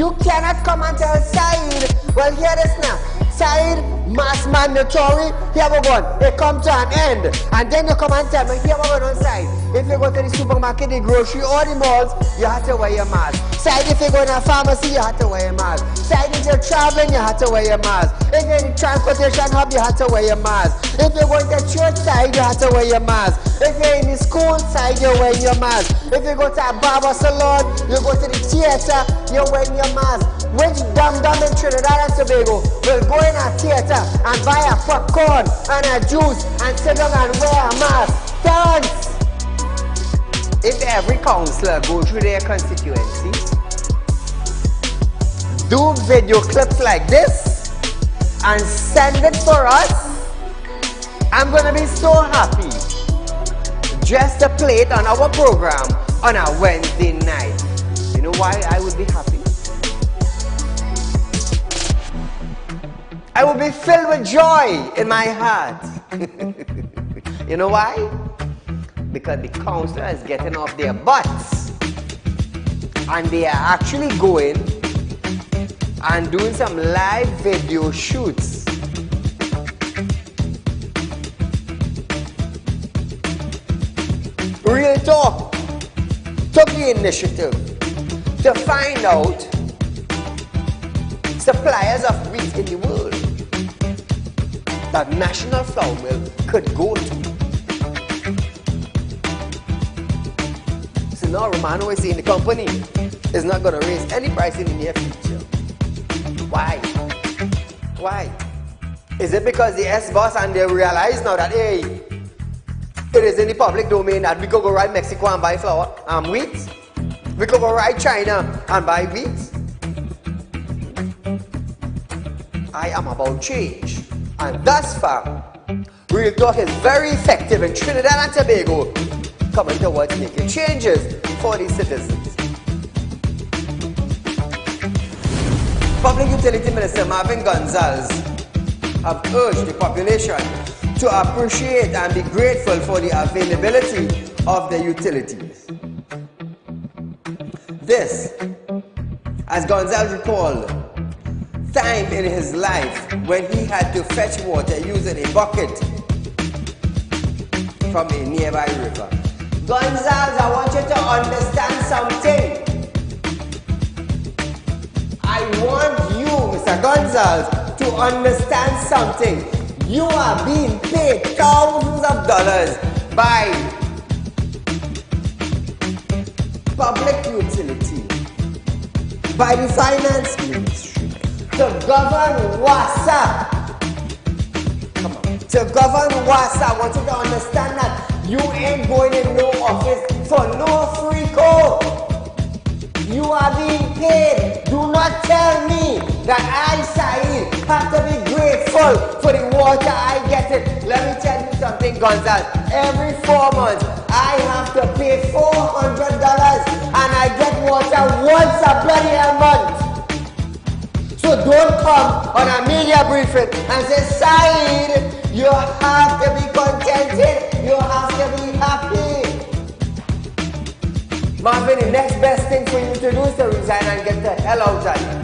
You cannot come and tell Saeed, well, hear this now. Saeed, mass mandatory, here we go. It comes to an end. And then you come and tell me, here we go on side. If you go to the supermarket, the grocery, or the malls, you have to wear your mask. Saeed, if you go in a pharmacy, you have to wear your mask. Saeed, if you're traveling, you have to wear your mask. If you're in the transportation hub, you have to wear your mask. If you're going to church side, you have to wear your mask. If you're in the school side, you're wearing your mask. If you go to a barber salon, you go to the theater, you're wearing your mask. Which dum-dum in Trinidad and Tobago will go in a theater and buy a popcorn and a juice and sit down and wear a mask? Dance! If every councillor go through their constituency, do video clips like this and send it for us, I'm gonna be so happy just to play it on our program on a Wednesday night. You know why I would be happy? I will be filled with joy in my heart. You know why? Because the councillor is getting off their butts and they are actually going and doing some live video shoots. Real Talk took the initiative to find out suppliers of wheat in the world that National Flour Mill could go to. So now Romano is saying the company is not going to raise any price in the near future. Why? Why? Is it because the S-boss and they realize now that, hey, it is in the public domain that we could go right Mexico and buy flour and wheat? We could go right China and buy wheat? I am about change. And thus far, Real Talk is very effective in Trinidad and Tobago, coming towards making changes for the citizens. Public Utility Minister Marvin Gonzalez have urged the population to appreciate and be grateful for the availability of the utilities. This, as Gonzalez recalled, time in his life when he had to fetch water using a bucket from a nearby river. Gonzalez, I want you to understand something. I want you, Mr. Gonzalez, to understand something. You are being paid thousands of dollars by public utility, by the finance ministry, to govern WASA. Come on. To govern WASA, I want you to understand that you ain't going in no office for no free code. You are being paid. Do not tell me that I, Saeed, have to be grateful for the water I get it. Let me tell you something, Gonzalez. Every 4 months, I have to pay $400 and I get water once a bloody month. So don't come on a media briefing and say, Saeed, you have to be contented. You have to be happy. Marvin, the next best thing for you to do is to resign and get the hell out of here.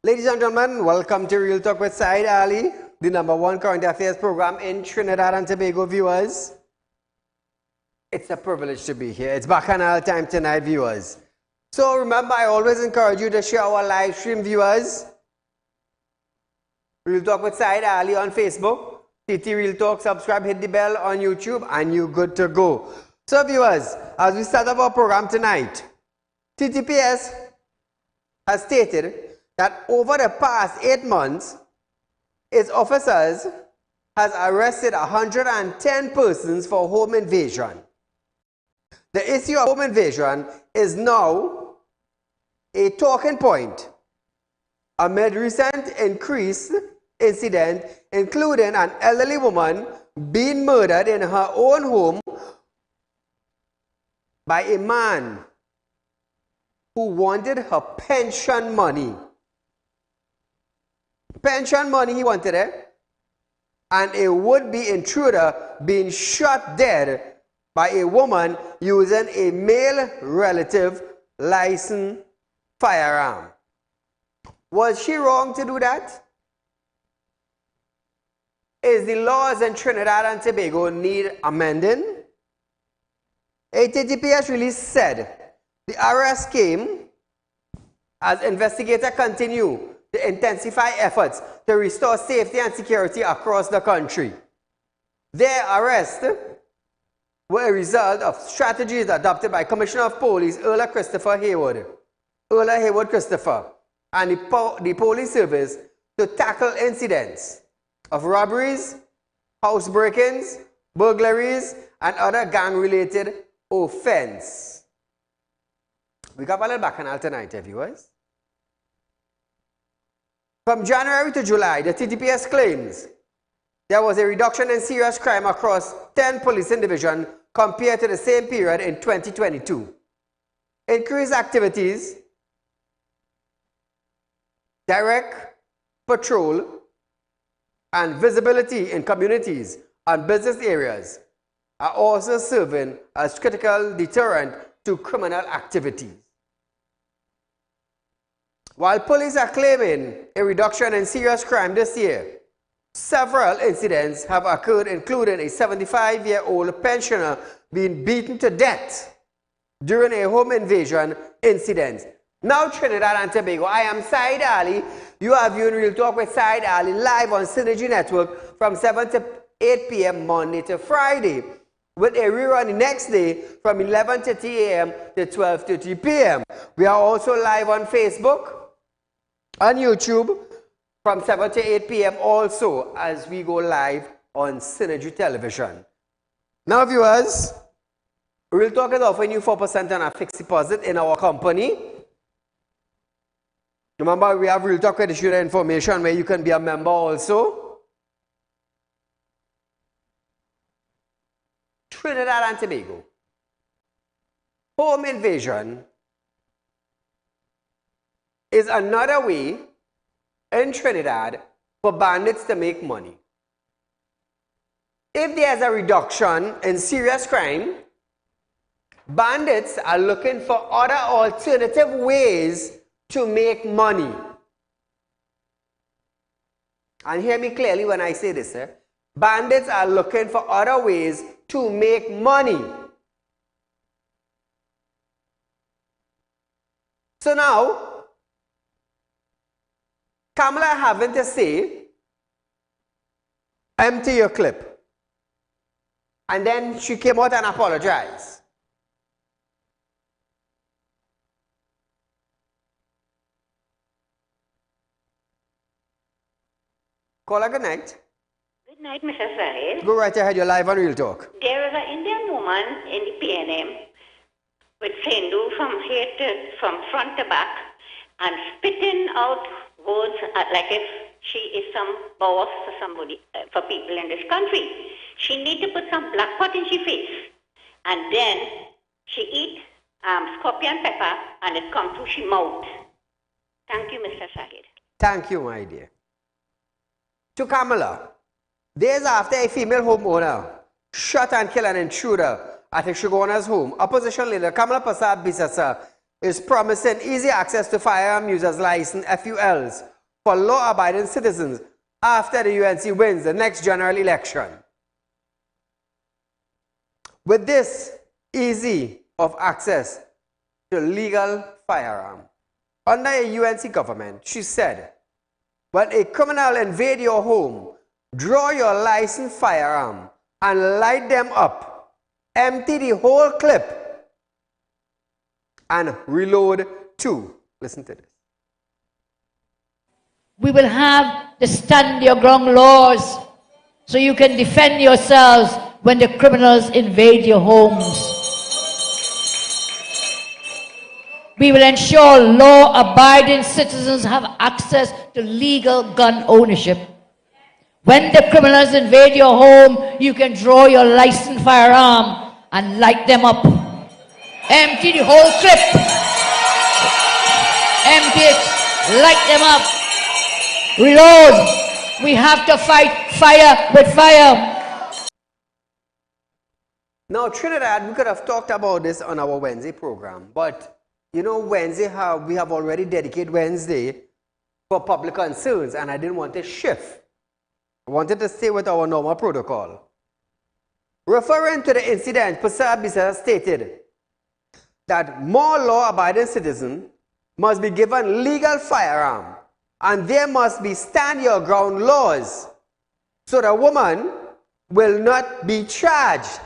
Ladies and gentlemen, welcome to Real Talk with Saieed Ali, the #1 current affairs program in Trinidad and Tobago, viewers. It's a privilege to be here. It's Bacchanal time tonight, viewers. So remember, I always encourage you to share our live stream, viewers. Real Talk with Saieed Ali on Facebook, TT Real Talk, subscribe, hit the bell on YouTube, and you're good to go. So viewers, as we start up our program tonight, TTPS has stated that over the past 8 months, its officers has arrested 110 persons for home invasion. The issue of home invasion is now a talking point amid recent increased incident, including an elderly woman being murdered in her own home by a man who wanted her pension money. Pension money he wanted it, and a would-be intruder being shot dead by a woman using a male relative licensed firearm. Was she wrong to do that? Is the laws in Trinidad and Tobago need amending? ATTPS release said the arrest came as investigators continue to intensify efforts to restore safety and security across the country. Their arrests were a result of strategies adopted by Commissioner of Police Earl Haywood Christopher, and the police service to tackle incidents of robberies, house break-ins, burglaries, and other gang-related offense. We got a little bacchanal tonight, viewers. From January to July, the TTPS claims there was a reduction in serious crime across 10 policing divisions compared to the same period in 2022. Increased activities, direct patrol, and visibility in communities and business areas are also serving as critical deterrent to criminal activities. While police are claiming a reduction in serious crime this year, several incidents have occurred, including a 75-year-old pensioner being beaten to death during a home invasion incident. Now, Trinidad and Tobago, I am Saieed Ali. You are viewing Real Talk with Saieed Ali live on Synergy Network from 7 to 8 p.m. Monday to Friday, with a rerun the next day from 11:30 a.m. to 12:30 p.m. We are also live on Facebook, on YouTube, from 7 to 8 p.m. also, as we go live on Synergy Television. Now, viewers, Real Talk is offering you 4% on a fixed deposit in our company. Remember, we have Real Talk credit shooter information where you can be a member also. Trinidad and Tobago. Home invasion is another way in Trinidad for bandits to make money. If there's a reduction in serious crime, bandits are looking for other alternative ways to make money. And hear me clearly when I say this, bandits are looking for other ways to make money. So now, Kamala having to say, empty your clip. And then she came out and apologized. Caller, good night. Good night, Mr. Saieed. Go right ahead, you're live on Real Talk. There is an Indian woman in the PNM with Sindhu from front to back, and spitting out words like if she is some boss for somebody, for people in this country. She need to put some black pot in her face, and then she eat scorpion pepper, and it come through she mouth. Thank you, Mr. Saieed. Thank you, my dear. To Kamala, days after a female homeowner shot and killed an intruder at a Shugona's home, opposition leader Kamala Prasad Bisasa is promising easy access to firearm users license FULs for law-abiding citizens after the UNC wins the next general election. With this easy of access to legal firearm, under a UNC government, she said, when a criminal invade your home, draw your licensed firearm and light them up, empty the whole clip, and reload too. Listen to this. We will have the stand your ground laws so you can defend yourselves when the criminals invade your homes. We will ensure law-abiding citizens have access to legal gun ownership. When the criminals invade your home, you can draw your licensed firearm and light them up. Empty the whole clip. Empty it. Light them up. Reload. We have to fight fire with fire. Now, Trinidad, we could have talked about this on our Wednesday program, but you know, Wednesday, we have already dedicated Wednesday for public concerns, and I didn't want to shift. I wanted to stay with our normal protocol. Referring to the incident, Prasad Bisasa stated that more law-abiding citizens must be given legal firearm, and there must be stand-your-ground laws, so the woman will not be charged.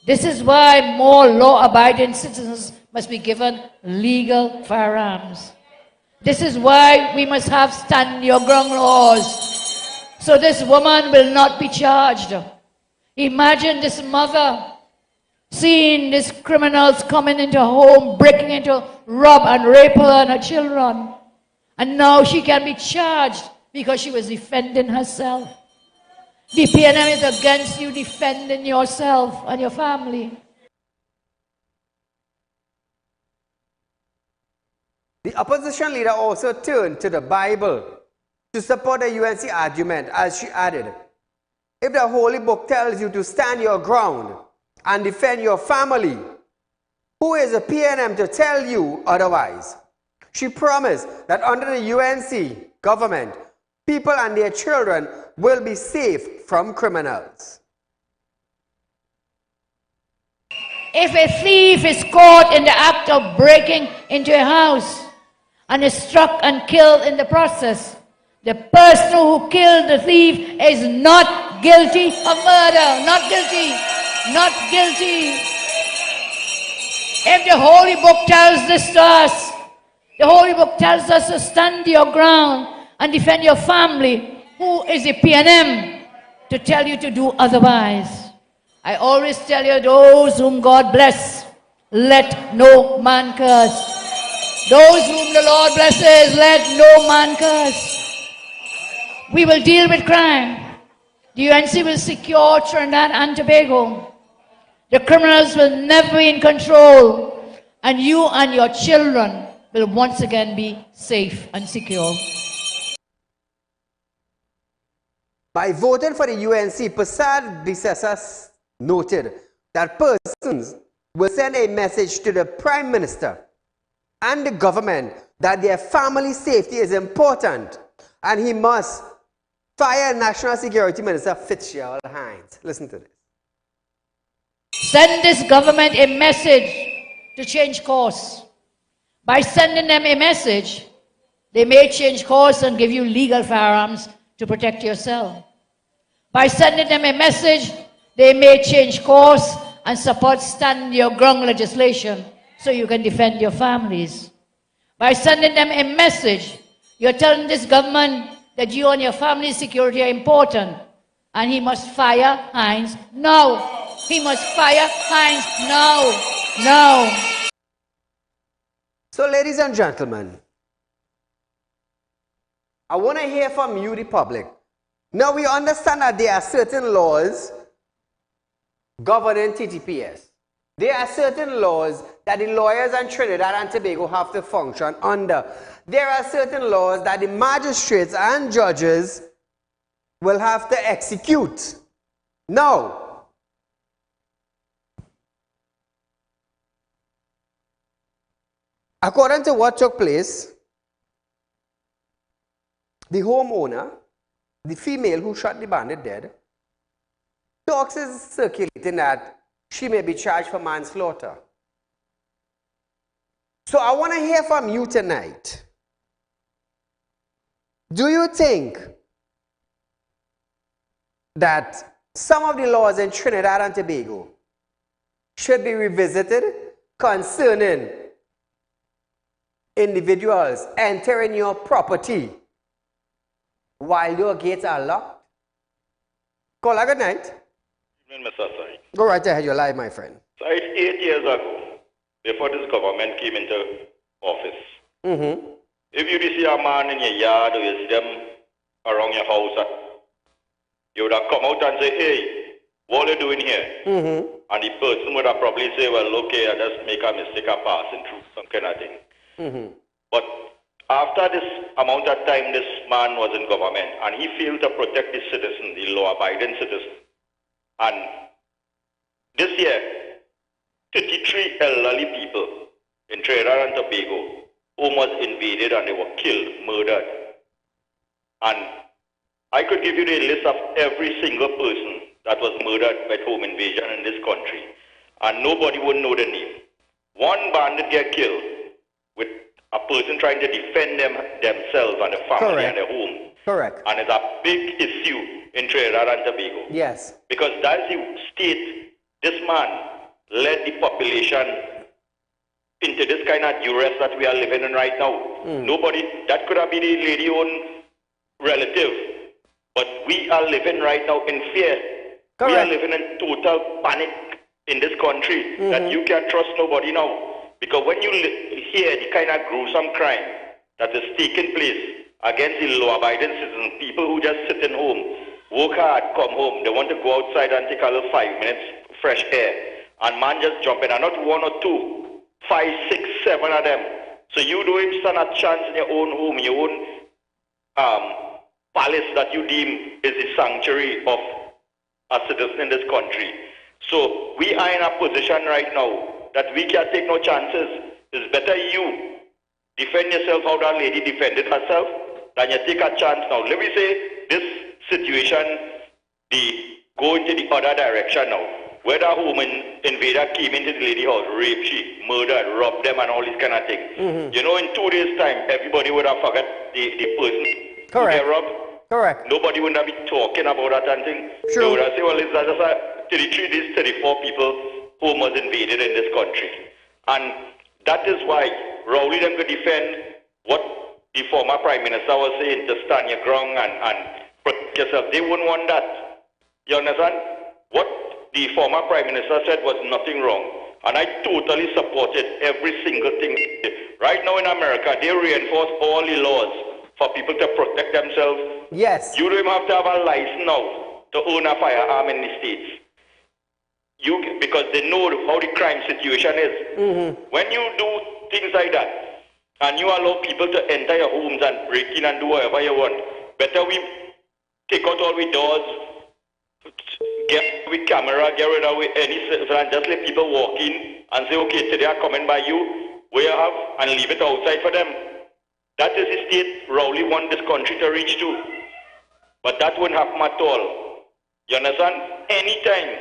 This is why more law-abiding citizens must be given legal firearms. This is why we must have stand-your-ground laws, so this woman will not be charged. Imagine this mother seeing these criminals coming into her home, breaking into, rob and rape her and her children. And now she can be charged because she was defending herself. The PNM is against you defending yourself and your family. The opposition leader also turned to the Bible to support the UNC argument, as she added, if the Holy Book tells you to stand your ground and defend your family, who is a PNM to tell you otherwise? She promised that under the UNC government, people and their children will be safe from criminals. If a thief is caught in the act of breaking into a house and is struck and killed in the process, the person who killed the thief is not guilty of murder. Not guilty. Not guilty. If the Holy Book tells this to us, the Holy Book tells us to stand your ground and defend your family, who is the PNM to tell you to do otherwise? I always tell you, those whom God bless, let no man curse. Those whom the Lord blesses, let no man curse. We will deal with crime. The UNC will secure Trinidad and Tobago. The criminals will never be in control, and you and your children will once again be safe and secure. By voting for the UNC, Prasad Bisasa noted that persons will send a message to the Prime Minister and the government that their family safety is important, and he must fire National Security Minister Fitzgerald Hines. Listen to this. Send this government a message to change course. By sending them a message, they may change course and give you legal firearms to protect yourself. By sending them a message, they may change course and support stand your ground legislation so you can defend your families. By sending them a message, you're telling this government that you and your family's security are important, and he must fire Hines now. He must fire Hines now. Now. So, ladies and gentlemen, I want to hear from you, the public. Now, we understand that there are certain laws governing TTPS. There are certain laws that the lawyers in Trinidad and Tobago have to function under. There are certain laws that the magistrates and judges will have to execute. Now, according to what took place, the homeowner, the female who shot the bandit dead, talks is circulating that she may be charged for manslaughter. So I want to hear from you tonight. Do you think that some of the laws in Trinidad and Tobago should be revisited concerning individuals entering your property while your gates are locked? Caller, good night. Mr. Said. Go right ahead, you're live, my friend. Said, 8 years ago, before this government came into office, if you see a man in your yard or you see them around your house, you would have come out and say, hey, what are you doing here? And the person would have probably say, well, okay, I just make a mistake of passing through, some kind of thing. But after this amount of time this man was in government and he failed to protect the citizen, the law-abiding citizen, and this year, 33 elderly people in Trinidad and Tobago home was invaded and they were killed, murdered. And I could give you the list of every single person that was murdered by home invasion in this country, and nobody would know the name. One bandit get killed with a person trying to defend themselves and their family and their home. Correct. And it's a big issue in Trinidad and Tobago. Yes. Because that's the state this man led the population into this kind of duress that we are living in right now. Nobody, that could have been a lady own relative, but we are living right now in fear. Correct. We are living in total panic in this country that you can't trust nobody now. Because when you hear the kind of gruesome crime that is taking place against the law-abiding citizens, people who just sit in home, work hard, come home, they want to go outside and take a little 5 minutes fresh air, and man just jump in, and not one or two, 5, 6, 7 of them. So you don't stand a chance in your own home, your own palace that you deem is the sanctuary of a citizen in this country. So we are in a position right now that we can't take no chances. It's better you defend yourself how that lady defended herself than you take a chance now. Let me say this situation, go into the other direction now. Where the woman invader came into the lady house, raped she, murdered, robbed them and all this kind of thing. You know, in 2 days' time, everybody would have forgot the person who get robbed. Correct. Nobody would have been talking about that and thing. True. They would have said, well, it's just a 33 days, 34 people who was invaded in this country. And that is why Rowley them could defend what the former Prime Minister was saying, to stand your ground and protect yourself. They wouldn't want that. You understand? What the former Prime Minister said was nothing wrong. And I totally supported every single thing. Right now in America, they reinforce all the laws for people to protect themselves. Yes. You don't even have to have a license now to own a firearm in the States. Because they know how the crime situation is. When you do things like that, and you allow people to enter your homes and break in and do whatever you want, better we take out all the doors, get with camera, get rid of any and just let people walk in and say, okay, today I'm coming by you, where you have, and leave it outside for them. That is the state Rowley want this country to reach to. But that won't happen at all. You understand? Anytime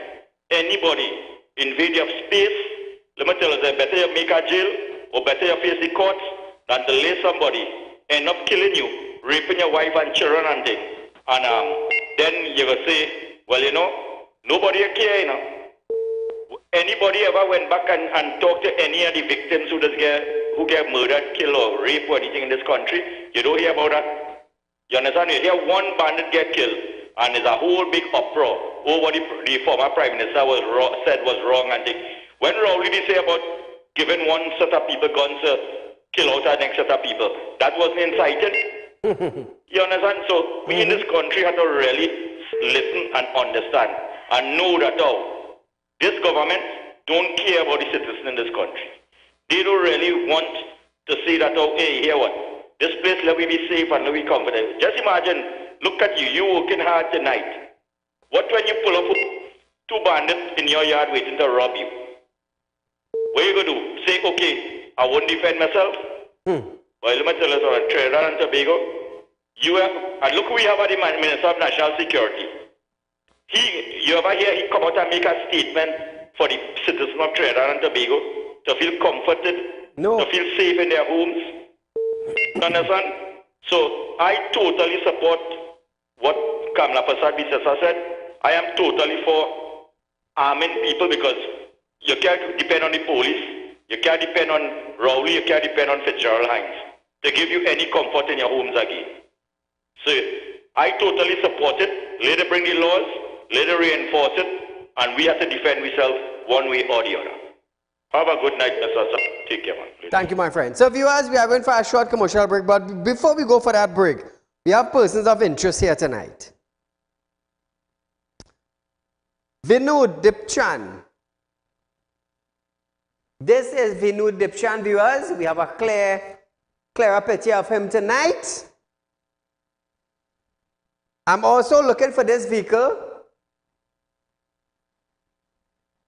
anybody invade your space, let me tell you, better you make a jail or better you face the courts than to let somebody end up killing you, raping your wife and children and things. And then you will say, well, you know, nobody care, you know. Anybody ever went back and talked to any of the victims who get murdered, killed or raped or anything in this country? You don't hear about that. You understand? You hear one bandit get killed And there's a whole big uproar over what the former Prime Minister said was wrong. And when Rowley did say about giving one set of people guns to kill out the next set of people, that wasn't incited. You understand? So we in this country have to really listen and understand and know that this government don't care about the citizens in this country. They don't really want to say that, hey, here what? This place, let me be safe and let me be comfortable. Just imagine, look at you working hard tonight. What when you pull up 2 bandits in your yard waiting to rob you? What are you going to do? Say, okay, I won't defend myself? Well, let me tell you something. Trinidad and Tobago, and look who we have at the Minister of National Security. You ever hear he come out and make a statement for the citizens of Trinidad and Tobago to feel comforted, to feel safe in their homes? You understand? So I totally support what Kamla Prasad Bisesa said. I am totally for arming people because you can't depend on the police, you can't depend on Rowley, you can't depend on Fitzgerald Hines to give you any comfort in your homes again. So I totally support it. Let it bring the laws, let it reinforce it, and we have to defend ourselves one way or the other. Have a good night, Mr. Sir. Take care, man. Thank you, my friend. So viewers, we are going for a short commercial break, but before we go for that break, we have persons of interest here tonight. Vinod Dipchan. This is Vinod Dipchan, viewers. We have a clearer picture of him tonight. I'm also looking for this vehicle.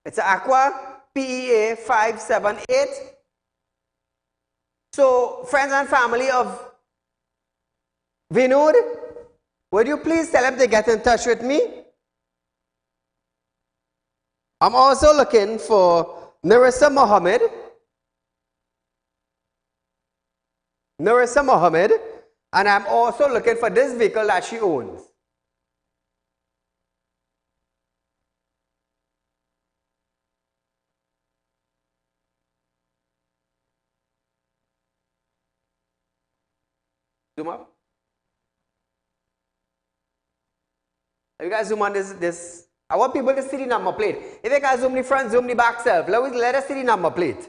It's an Aqua PEA 578. So, friends and family of Vinod, would you please tell them to get in touch with me? I'm also looking for Narissa Mohammed. Narissa Mohammed. And I'm also looking for this vehicle that she owns. Zoom up. If you guys zoom on this, I want people to see the number plate. If you guys zoom the front, zoom the back self. Let us see the number plate.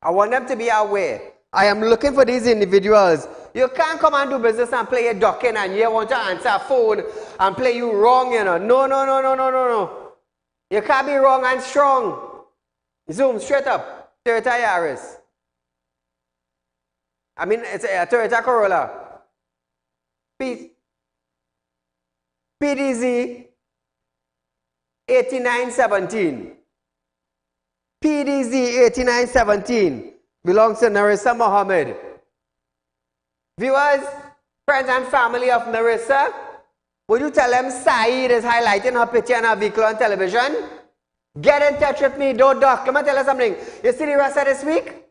I want them to be aware. I am looking for these individuals. You can't come and do business and play a ducking and you want to answer a phone and play you wrong, you know. No. You can't be wrong and strong. Zoom straight up. Toyota Yaris. I mean, it's a Toyota Corolla. PDZ 8917. PDZ 8917 belongs to Narissa Mohammed. Viewers, friends and family of Narissa, would you tell them Saeed is highlighting her picture in her vehicle on television? Get in touch with me, don't duck. Let me tell you something. You see the rest of this week?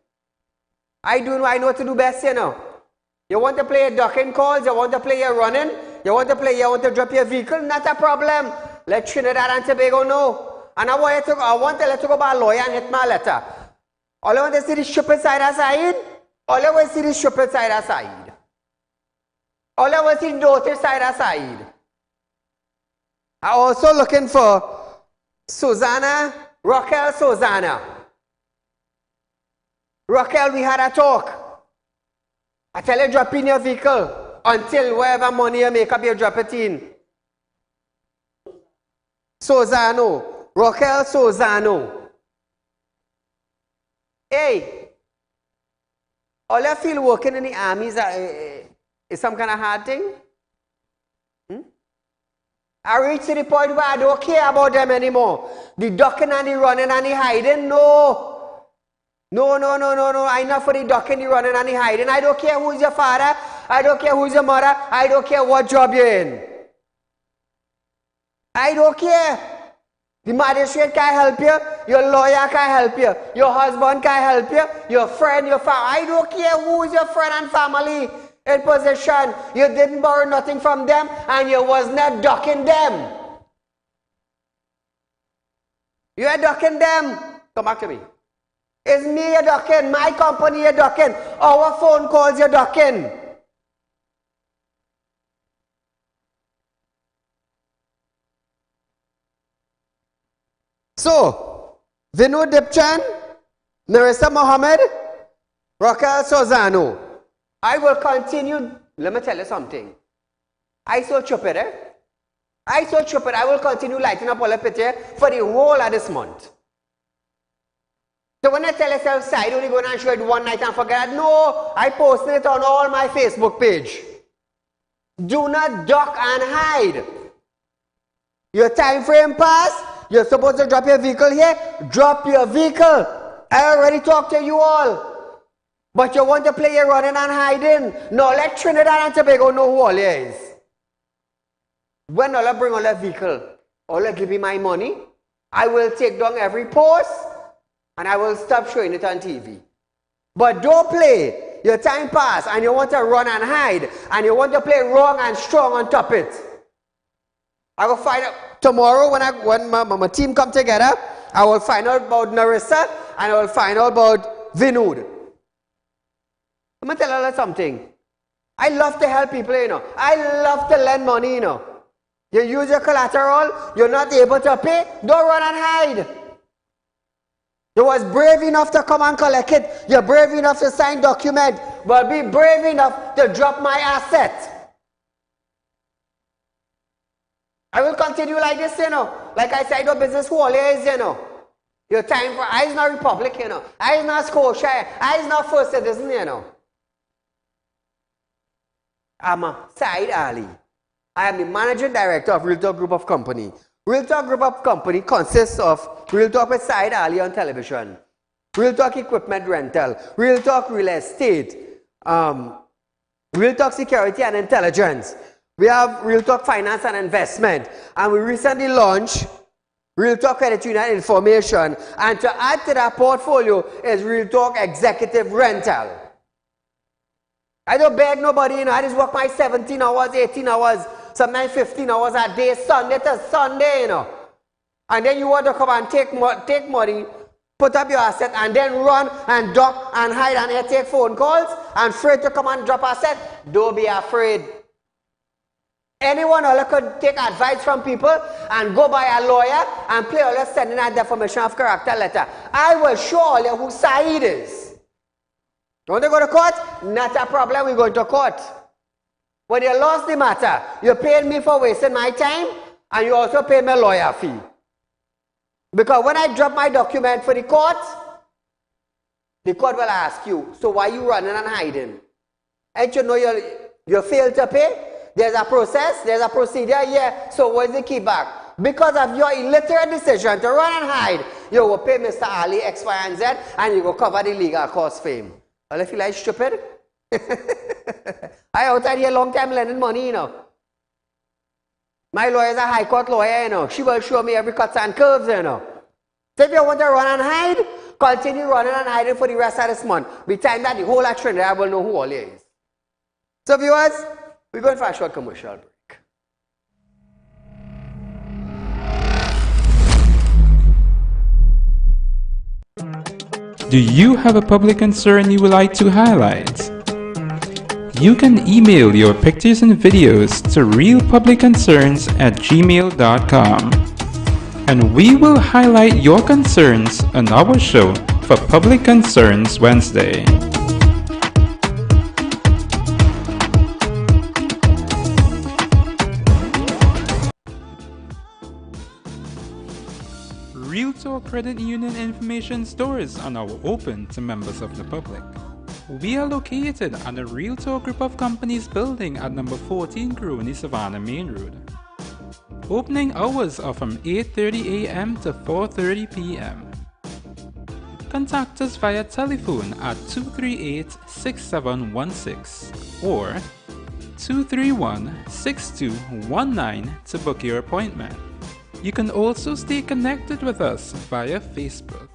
I know what to do best, you know. You want to play a ducking calls, you want to play a running, you want to drop your vehicle, not a problem. Let Trinidad and Tobago know. And I want to let you go by a lawyer and hit my letter. All I want to see the stupid side of Saeed. All I want to see the stupid side of Saeed. All I want to see the dirty side of Saeed. I'm also looking for Raquel Susanna. Raquel, we had a talk. I tell you, drop in your vehicle until wherever money you make up, you drop it in. Raquel Sozano. Hey, all you feel working in the army is some kind of hard thing? I reached to the point where I don't care about them anymore. The ducking and the running and the hiding, no. I'm not for the ducking, the running and the hiding. I don't care who's your father. I don't care who's your mother. I don't care what job you're in. I don't care. The magistrate can't help you. Your lawyer can't help you. Your husband can't help you. Your friend, your family. I don't care who's your friend and family in possession. You didn't borrow nothing from them and you was not ducking them. You are ducking them. Come back to me. It's me you're ducking. My company you're ducking. Our phone calls you're ducking. So, Vinod Dipchan, Narissa Mohammed, Raquel Sozano. I will continue. Let me tell you something. I so stupid, eh? I so stupid. I will continue lighting up all the picture for the whole of this month. So when I tell yourself, side only going to show it one night and forget, no, I post it on all my Facebook page. Do not duck and hide. Your time frame pass, you're supposed to drop your vehicle here, drop your vehicle. I already talked to you all. But you want to play your running and hiding. No, let Trinidad and Tobago know who all you is. When all I bring all that vehicle, all I give me my money, I will take down every post and I will stop showing it on TV. But don't play your time pass and you want to run and hide and you want to play wrong and strong on top it. I will find out tomorrow when my team come together, I will find out about Narissa and I will find out about Vinod. I'm going to tell you something. I love to help people, you know. I love to lend money, you know. You use your collateral, you're not able to pay, don't run and hide. You was brave enough to come and collect it. You're brave enough to sign document, but be brave enough to drop my asset. I will continue like this, you know. Like I said, your business who is, you know. Your time for, I is not Republic, you know. I is not Scotia, I is not First Citizen, you know. I'm Saieed Ali. I am the Managing Director of Real Talk Group of Company. Real Talk Group of Company consists of Real Talk with Saieed Ali on television, Real Talk Equipment Rental, Real Talk Real Estate, Real Talk Security and Intelligence. We have Real Talk Finance and Investment. And we recently launched Real Talk Credit Union Information. And to add to that portfolio is Real Talk Executive Rental. I don't beg nobody, you know. I just work my 17 hours, 18 hours, sometimes 15 hours a day, Sunday to Sunday, you know. And then you want to come and take money, put up your asset, and then run and duck and hide and take phone calls and afraid to come and drop asset. Don't be afraid. Anyone who could take advice from people and go by a lawyer and play all your sending a defamation of character letter. I will show all you who Saieed is. You want to go to court? Not a problem, we're going to court. When you lost the matter, you paid me for wasting my time and you also paid me a lawyer fee. Because when I drop my document for the court will ask you, so why are you running and hiding? And you know you failed to pay? There's a process, there's a procedure, yeah, so what is the key back? Because of your illiterate decision to run and hide, you will pay Mr. Ali X, Y, and Z and you will cover the legal cost fame. Well, I feel like stupid. I outside here a long time lending money, you know. My lawyer is a high court lawyer, you know. She will show me every cuts and curves, you know. So if you want to run and hide, continue running and hiding for the rest of this month. By the time that the whole of Trinidad will know who all you is. So viewers, we're going for a short commercial break. Do you have a public concern you would like to highlight? You can email your pictures and videos to realpublicconcerns@gmail.com and we will highlight your concerns on our show for Public Concerns Wednesday. Real Talk Credit Union information stores are now open to members of the public. We are located at the Real Talk Group of Companies building at number 14 Crony Savannah Main Road. Opening hours are from 8:30 a.m. to 4:30 p.m. Contact us via telephone at 238-6716 or 231-6219 to book your appointment. You can also stay connected with us via Facebook.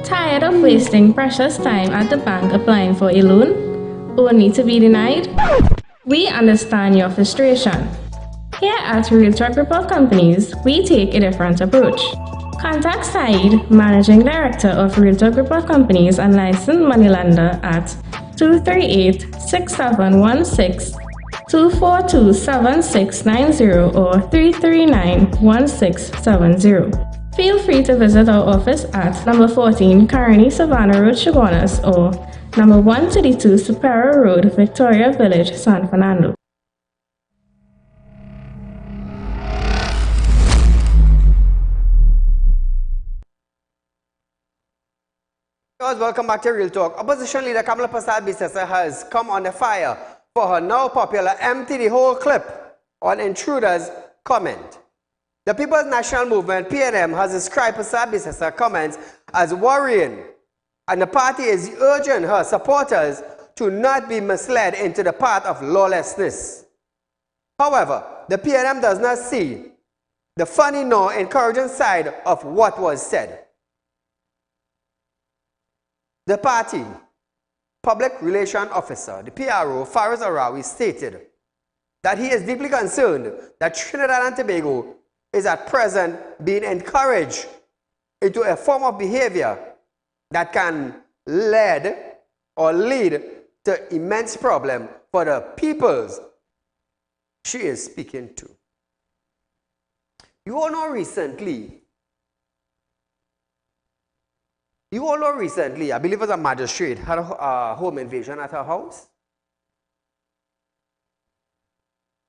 Tired of wasting precious time at the bank applying for a loan, only to be denied? We understand your frustration. Here at Real Talk Group of Companies, we take a different approach. Contact Saieed, Managing Director of Real Talk Group of Companies and licensed moneylender at 238-6716, 242-7690, or 339-1670. Feel free to visit our office at number 14 Carney Savannah Road, Chaguanas, or number 132 Superior Road, Victoria Village, San Fernando. Welcome back to Real Talk. Opposition leader Kamala Persad-Bissessar has come under fire for her now popular empty the whole clip on Intruder's comment. The People's National Movement, PNM, has described Persad-Bissessar's comments as worrying, and the party is urging her supporters to not be misled into the path of lawlessness. However, the PNM does not see the funny nor encouraging side of what was said. The party Public Relations Officer, the PRO, Faraz Arawi, stated that he is deeply concerned that Trinidad and Tobago is at present being encouraged into a form of behavior that can lead to immense problem for the peoples she is speaking to. You all know recently, I believe it was a magistrate, had a home invasion at her house.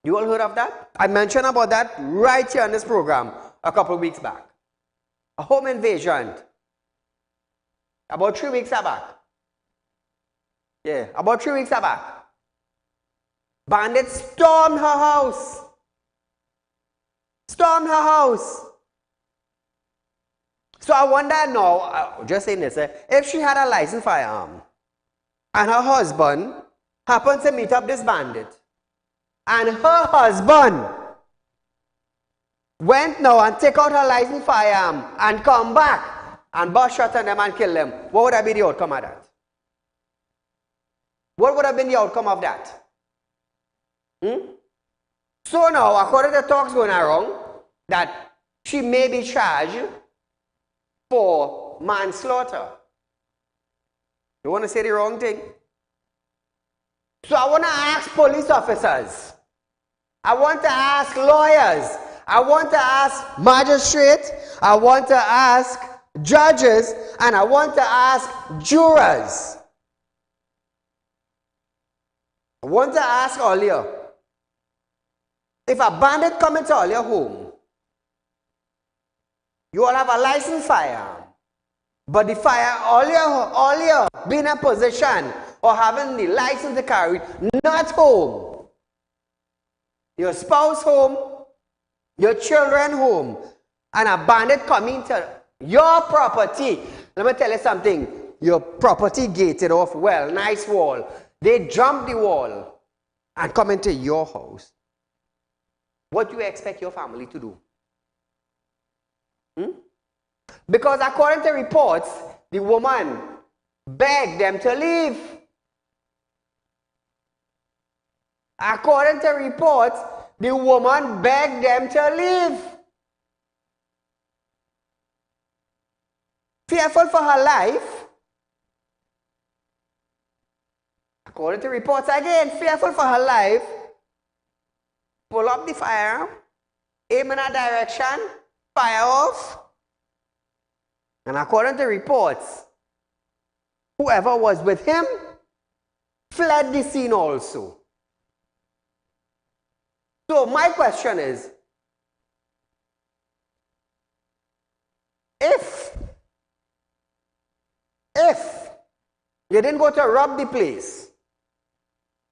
You all heard of that? I mentioned about that right here on this program a couple of weeks back. A home invasion. About 3 weeks back. Yeah, about 3 weeks back. Bandits stormed her house. Stormed her house. So I wonder now, just saying this, if she had a licensed firearm and her husband happened to meet up this bandit, and her husband went now and take out her licensed firearm and come back and bust shot at them and kill them, what would have been the outcome of that? What would have been the outcome of that? So now, according to talks going around, that she may be charged for manslaughter. You want to say the wrong thing? So I want to ask police officers. I want to ask lawyers. I want to ask magistrates. I want to ask judges. And I want to ask jurors. I want to ask all you. If a bandit come into all your home, you all have a licensed firearm, but the fire, all you be in a position or having the license to carry, not home. Your spouse home, your children home, and a bandit coming to your property. Let me tell you something. Your property gated off well, nice wall. They jump the wall and come into your house. What do you expect your family to do? Because according to reports, the woman begged them to leave. According to reports, the woman begged them to leave. Fearful for her life. According to reports again, fearful for her life. Pull up the firearm, aim in a direction, fire off. And according to reports, whoever was with him fled the scene also. So my question is, if you didn't go to rob the place,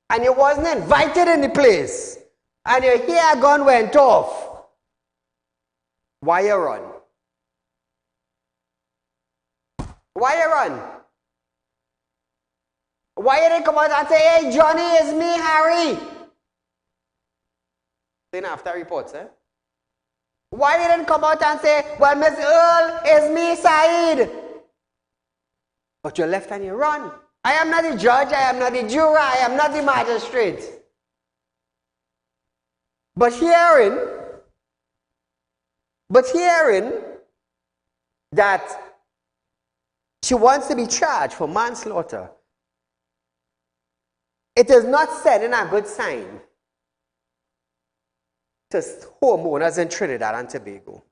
and you wasn't invited in the place, and you hear a gun went off, why you run? Why you run? Why you didn't come out and say, hey, Johnny, it's me, Harry? Then after reports, Why you didn't come out and say, well, Miss Earl, it's me, Saeed? But you left and you run. I am not the judge, I am not the juror, I am not the magistrate. But hearing that she wants to be charged for manslaughter, It is not sending a good sign to homeowners in Trinidad and Tobago.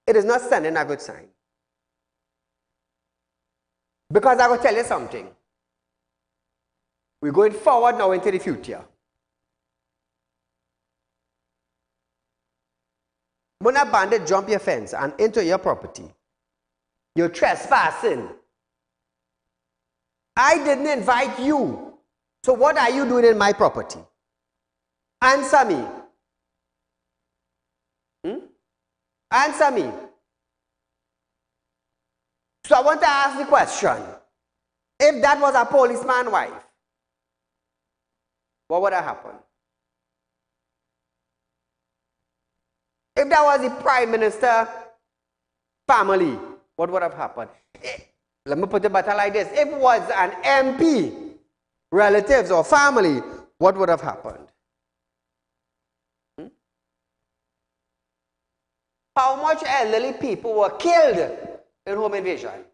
It is not sending a good sign. Because I will tell you something. We're going forward now into the future. When a bandit jump your fence and into your property, you're trespassing. I didn't invite you. So what are you doing in my property? Answer me. Answer me. So I want to ask the question. If that was a policeman's wife, what would have happened? If that was the Prime Minister family, what would have happened? Let me put it better like this. If it was an MP, relatives or family, what would have happened? How much elderly people were killed in home invasion?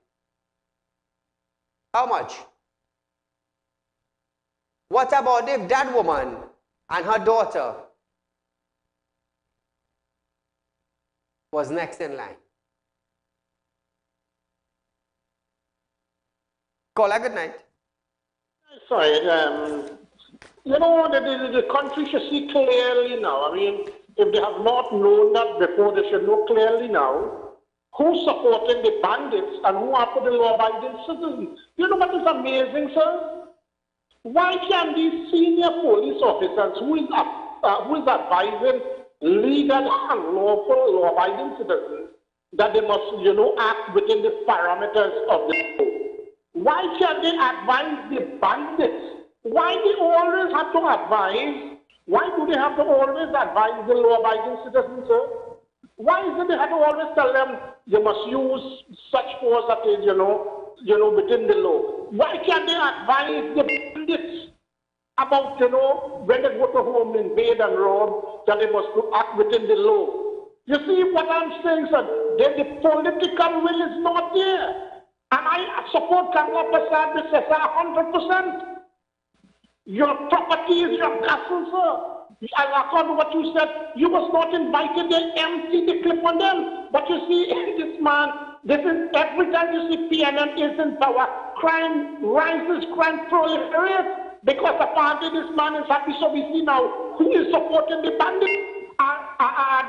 How much? What about if that woman and her daughter was next in line? Call her good night. Sorry, you know, the country should see clearly now. I mean, if they have not known that before, they should know clearly now who supported the bandits and who are for the law-abiding citizens. You know what is amazing, sir? Why can't these senior police officers who is advising legal and lawful law-abiding citizens that they must, you know, act within the parameters of the law? Why can't they advise the bandits? Why do they always have to advise? Why do they have to always advise the law-abiding citizens, sir? Why is it they have to always tell them you must use such force that is, you know, within the law? Why can't they advise the bandits about, you know, when they go to home, invade and rob, that they must act within the law? You see what I'm saying, sir? The political will is not there. And I support Kamala Prasad with 100%. Your property is your castle, sir. According to what you said, you was not invited, they empty the clip on them. But you see, this man, this is every time you see PNM is in power, crime rises, crime proliferates. Because apparently this man is happy, so we see now who is supporting the bandits.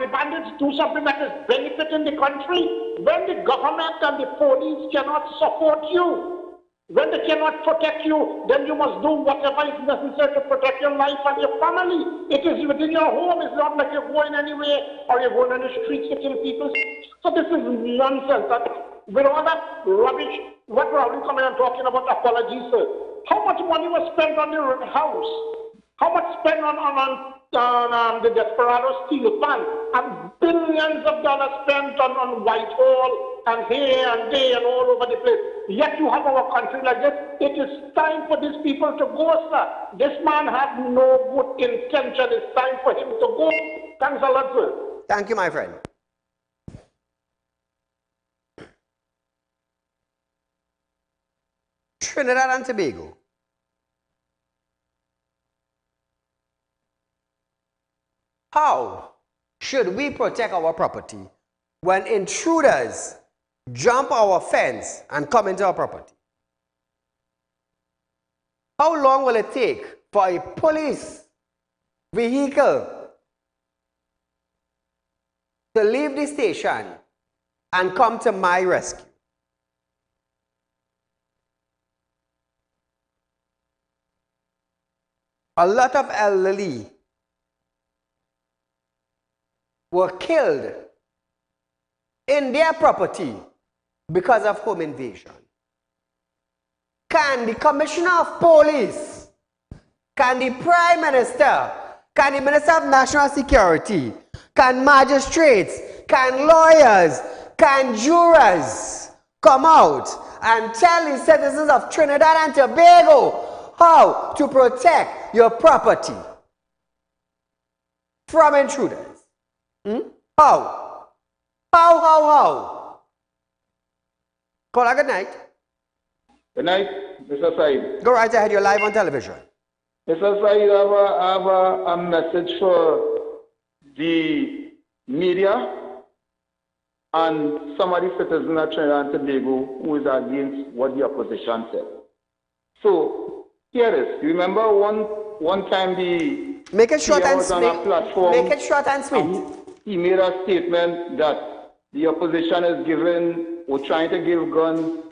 The bandits do something that is benefiting the country. When the government and the police cannot support you, when they cannot protect you, then you must do whatever is necessary to protect your life and your family. It is within your home. It's not like you're going anywhere or you're going on the streets to kill people. So this is nonsense. With all that rubbish, what we're coming and talking about apologies, sir. How much money was spent on the house? How much spent on the Desperado steel plant? And billions of dollars spent on Whitehall and here and there and all over the place. Yet you have our country like this. It is time for these people to go, sir. This man has no good intention. It's time for him to go. Thanks a lot, sir. Thank you, my friend. Trinidad and Tobago. How should we protect our property when intruders jump our fence and come into our property? How long will it take for a police vehicle to leave the station and come to my rescue? A lot of elderly were killed in their property because of home invasion. Can the Commissioner of Police, can the Prime Minister, can the Minister of National Security, can magistrates, can lawyers, can jurors come out and tell the citizens of Trinidad and Tobago how to protect your property from intruders? How? How? Call her good night. Good night, Mr. Said. Go right ahead, you're live on television. Mr. Said, I have a message for the media and some of the citizens of Trinidad and Tobago who is against what the opposition said. So, here it is. You remember one time the Make it short and was on a platform. Make it short and sweet. He made a statement that the opposition is giving or trying to give guns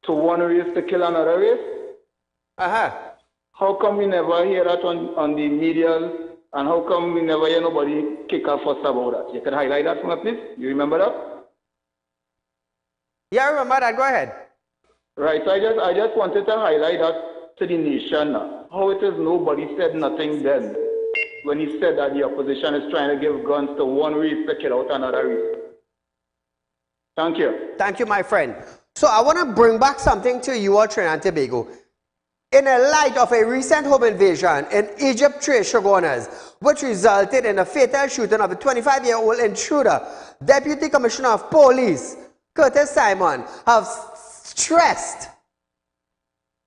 to one race to kill another race. How come we never hear that on the media, and how come we never hear nobody kick a fuss about that? You can highlight that for me, please. You remember that? Yeah, I remember that. Go ahead. Right. So I just wanted to highlight that to the nation now. How it is nobody said nothing then when he said that the opposition is trying to give guns to one race to kill out another race. Thank you. Thank you, my friend. So I want to bring back something to you all, Trinidad and Tobago. In the light of a recent home invasion in Egypt, Trace Shoguners, which resulted in a fatal shooting of a 25-year-old intruder, Deputy Commissioner of Police, Curtis Simon, have stressed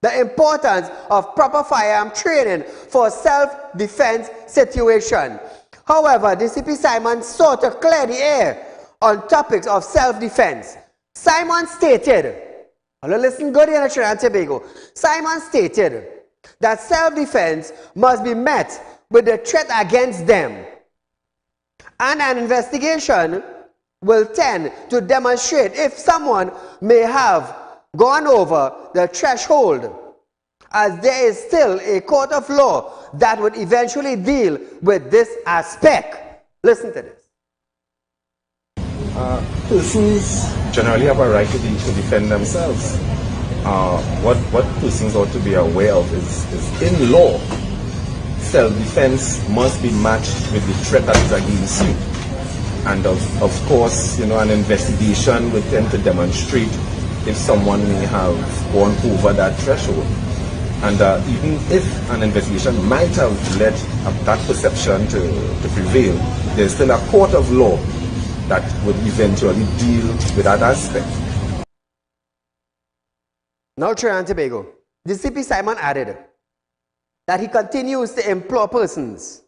the importance of proper firearm training for self-defense situation. However, DCP Simon sought to clear the air on topics of self-defense. Simon stated, listen good here in Trinidad and Tobago. Simon stated that self-defense must be met with the threat against them, and an investigation will tend to demonstrate if someone may have gone over the threshold, as there is still a court of law that would eventually deal with this aspect. Listen to this. Persons generally have a right to defend themselves. What persons ought to be aware of is in law, self-defense must be matched with the threat that is against you. And of course, an investigation would tend to demonstrate if someone may have gone over that threshold. And even if an investigation might have led that perception to prevail, there's still a court of law that would eventually deal with that aspect. Now, Trinidad and Tobago, the CP Simon added that he continues to implore persons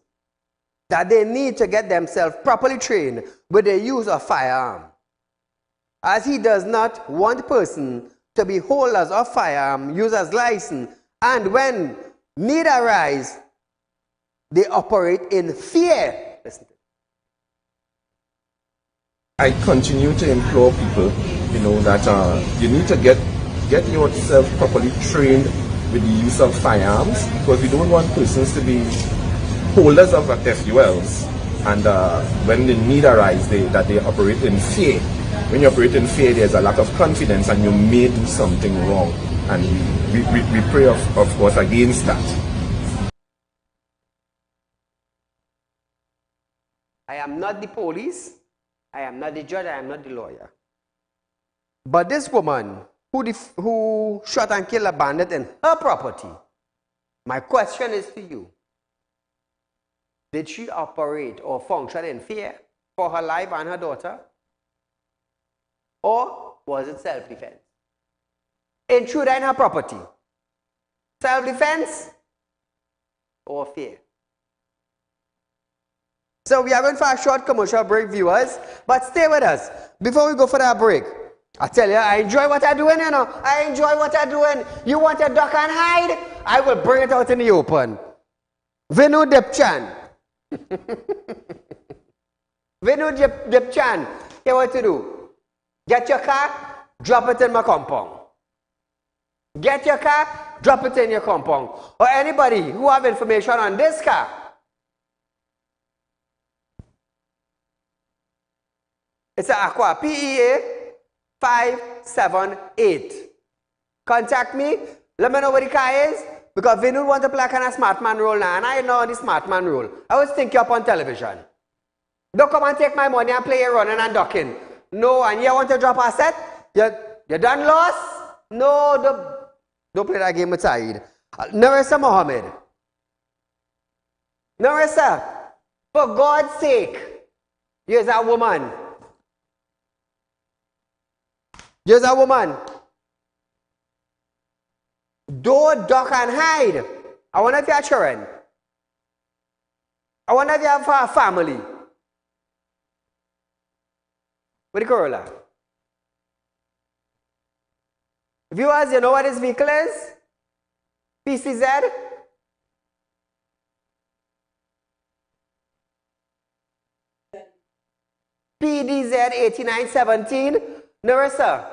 that they need to get themselves properly trained with the use of firearm, as he does not want person to be holders of firearm, users license, and when need arise, they operate in fear. Listen. I continue to implore people, that you need to get yourself properly trained with the use of firearms, because we don't want persons to be holders of FULs, and when the need arises, that they operate in fear. When you operate in fear, there's a lack of confidence, and you may do something wrong, and we pray, of course, against that. I am not the police, I am not the judge, I am not the lawyer. But this woman who shot and killed a bandit in her property, my question is to you. Did she operate or function in fear for her life and her daughter? Or was it self-defense? Intruder in her property. Self-defense or fear? So we are going for a short commercial break, viewers, but stay with us. Before we go for that break, I tell you, I enjoy what I'm doing, I enjoy what I'm doing. You want to duck and hide? I will bring it out in the open. Vinu Dipchan. Vinu Dipchan, here's what to do. Get your car, drop it in my compound. Get your car, drop it in your compound. Or anybody who have information on this car, it's an Aqua PEA 578. Contact me. Let me know what the car is. Because Vinu want to play a kind of smart man role now. And I know the smart man role. I always think you up on television. Don't come and take my money and play running and ducking. No, and you want to drop a set? You done lost? No, don't play that game with Saeed. Narissa Mohammed. Narissa, for God's sake, here's a woman. Here's a woman. Don't duck and hide. I wonder if you have children. I wonder if you have a family. With the Corolla. Viewers, you know what this vehicle is? PCZ? PDZ 8917. No, sir.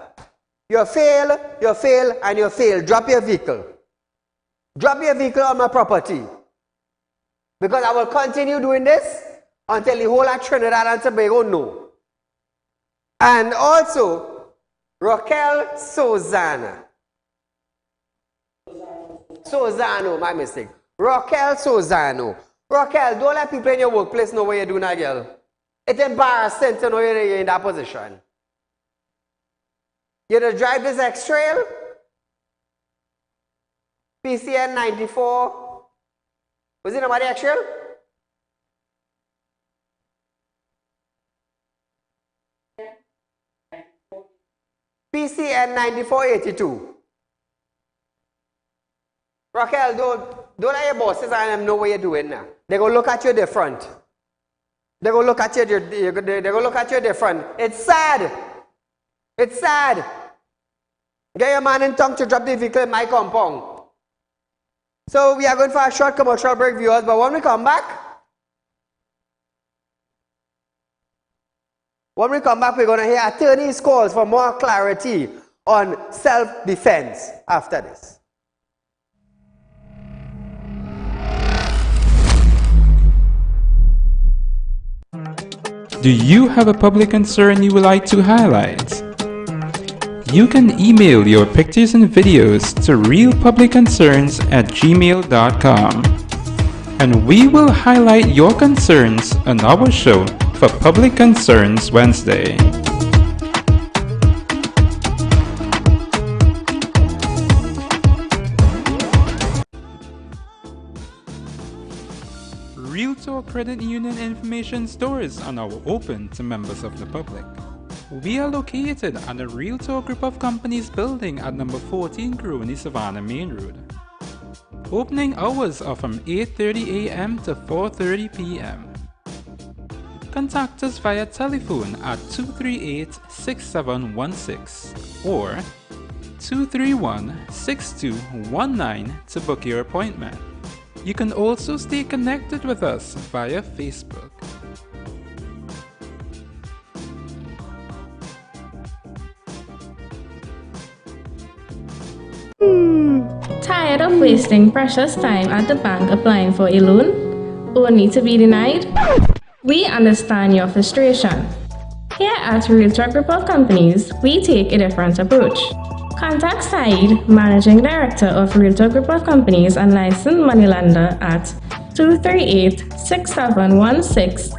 You fail, and you fail. Drop your vehicle. Drop your vehicle on my property. Because I will continue doing this until the whole of Trinidad and Tobago know. And also, Raquel Sozano, my mistake. Raquel Sozano. Raquel, don't let people in your workplace know what you're doing, girl. It's embarrassing to know you're in that position. You to drive this X-Trail? PCN 94. Was it nobody X-Trail? PCN 9482. Raquel, don't let your bosses and them know what you're doing now. They're going to look at you different. They're going to look at you, they're going to look at you different. It's sad. It's sad. Get your man in tongue to drop the vehicle in my compound. So we are going for a short commercial break, viewers, but when we come back, we're going to hear attorneys' calls for more clarity on self-defense after this. Do you have a public concern you would like to highlight? You can email your pictures and videos to realpublicconcerns@gmail.com, and we will highlight your concerns on our show for Public Concerns Wednesday. Real Talk Credit Union information stores are now open to members of the public. We are located at the Real Talk Group of Companies building at number 14 Grooney Savannah Main Road. Opening hours are from 8:30 a.m. to 4:30 p.m. Contact us via telephone at 238-6716 or 231-6219 to book your appointment. You can also stay connected with us via Facebook. Tired of wasting precious time at the bank applying for a loan, only to be denied? We understand your frustration. Here at Real Talk Group of Companies, we take a different approach. Contact Saieed, Managing Director of Real Talk Group of Companies and licensed moneylender at 238-6716,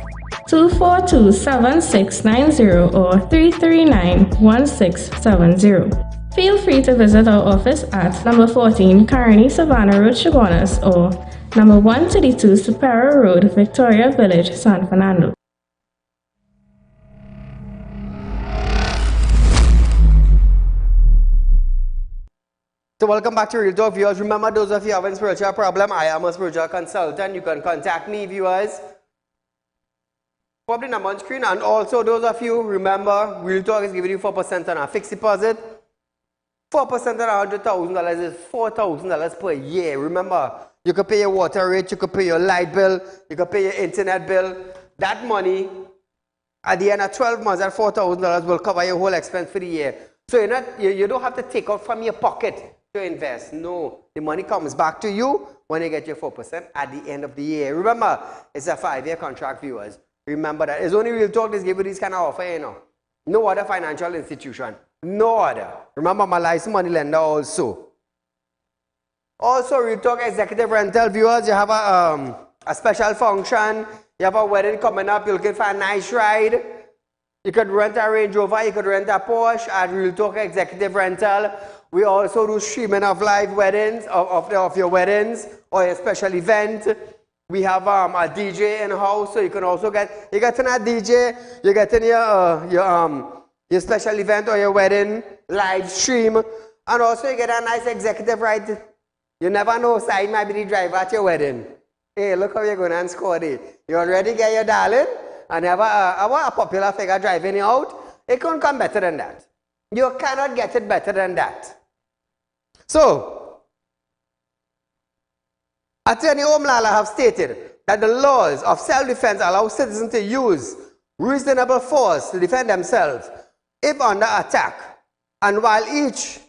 242-7690 or 339-1670. Feel free to visit our office at number 14 Carney Savannah Road, Chaguanas, or number 132 Superior Road, Victoria Village, San Fernando. So welcome back to Real Talk, viewers. Remember, those of you having spiritual problem, I am a spiritual consultant. You can contact me, viewers. Probably number on screen. And also, those of you, remember, Real Talk is giving you 4% on a fixed deposit. 4% on $100,000 is $4,000 per year. Remember, you can pay your water rate, you can pay your light bill, you can pay your internet bill. That money, at the end of 12 months, that $4,000 will cover your whole expense for the year. So you don't have to take out from your pocket to invest. No, the money comes back to you when you get your 4% at the end of the year. Remember, it's a 5-year contract, viewers. Remember that. It's only Real Talk that's giving this kind of offer, you know. No other financial institution. No other. Remember, my licensed money lender also. Also, Real Talk Executive Rental, viewers, you have a special function. You have a wedding coming up. You're looking for a nice ride. You could rent a Range Rover. You could rent a Porsche at Real Talk Executive Rental. We also do streaming of live weddings, of your weddings or a special event. We have a DJ in-house, so you can also get in a DJ, you get in your special event or your wedding live stream, and also you get a nice executive ride You never know, Saeed might be the driver at your wedding. Hey, look how you're going and score it. You already get your darling, and have a popular figure driving you out. It couldn't come better than that. You cannot get it better than that. So, Attorney Omlala have stated that the laws of self-defense allow citizens to use reasonable force to defend themselves if under attack, and while each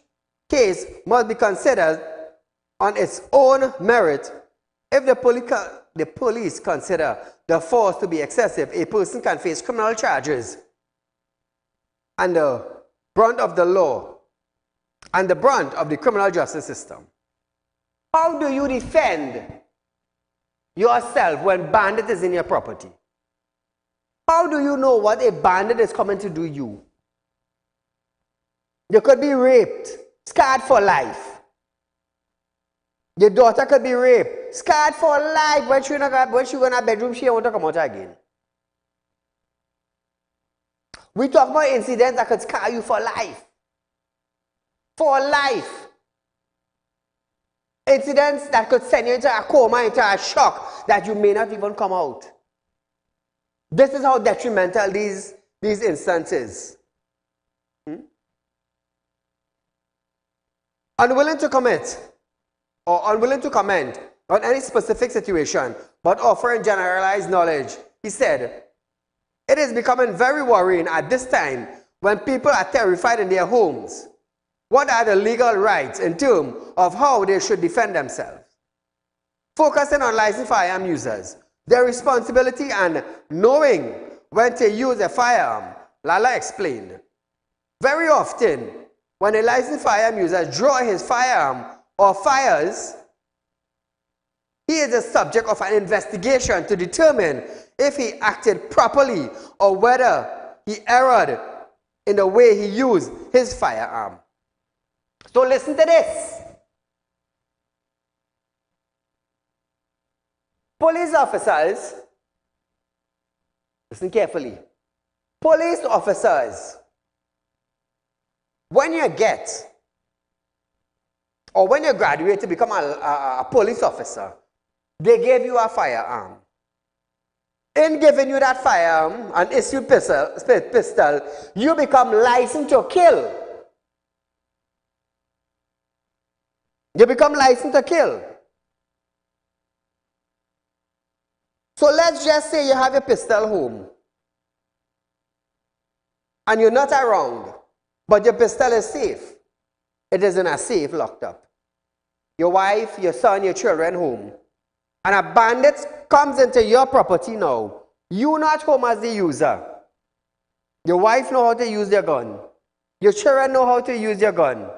case must be considered on its own merit, if the police consider the force to be excessive, a person can face criminal charges and the brunt of the law and the brunt of the criminal justice system. How do you defend yourself when bandit is in your property? How do you know what a bandit is coming to do you? You could be raped, scarred for life. Your daughter could be raped, scarred for life. When she go in her bedroom, she won't come out again. We talk about incidents that could scar you for life. For life. Incidents that could send you into a coma, into a shock that you may not even come out. This is how detrimental these instances. Unwilling to commit or unwilling to comment on any specific situation, but offering generalized knowledge, he said, "It is becoming very worrying at this time when people are terrified in their homes. What are the legal rights in terms of how they should defend themselves? Focusing on licensed firearm users, their responsibility and knowing when to use a firearm," Lala explained. Very often, when a licensed firearm user draws his firearm or fires, he is the subject of an investigation to determine if he acted properly or whether he erred in the way he used his firearm. So listen to this. Police officers, listen carefully. Police officers, when you get or when you graduate to become a police officer, they gave you a firearm. In giving you that firearm, an issued pistol, you become licensed to kill. You become licensed to kill. So let's just say you have a pistol home and you're not around, but your pistol is safe. It is in a safe locked up. Your wife, your son, your children home. And a bandit comes into your property now. You not home as the user. Your wife know how to use their gun. Your children know how to use their gun.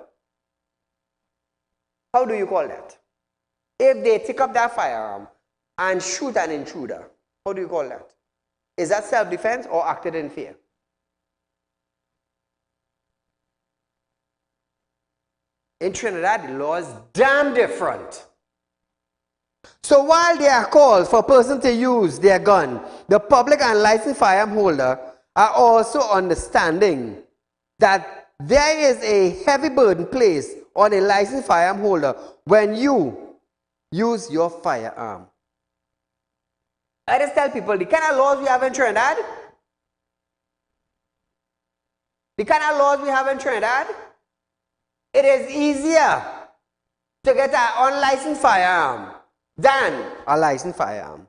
How do you call that? If they take up that firearm and shoot an intruder, how do you call that? Is that self-defense or acted in fear? In Trinidad, the law is damn different. So while there are calls for a person to use their gun, the public and licensed firearm holder are also understanding that there is a heavy burden placed on a licensed firearm holder when you use your firearm. I just tell people the kind of laws we have in Trinidad, it is easier to get an unlicensed firearm than a licensed firearm.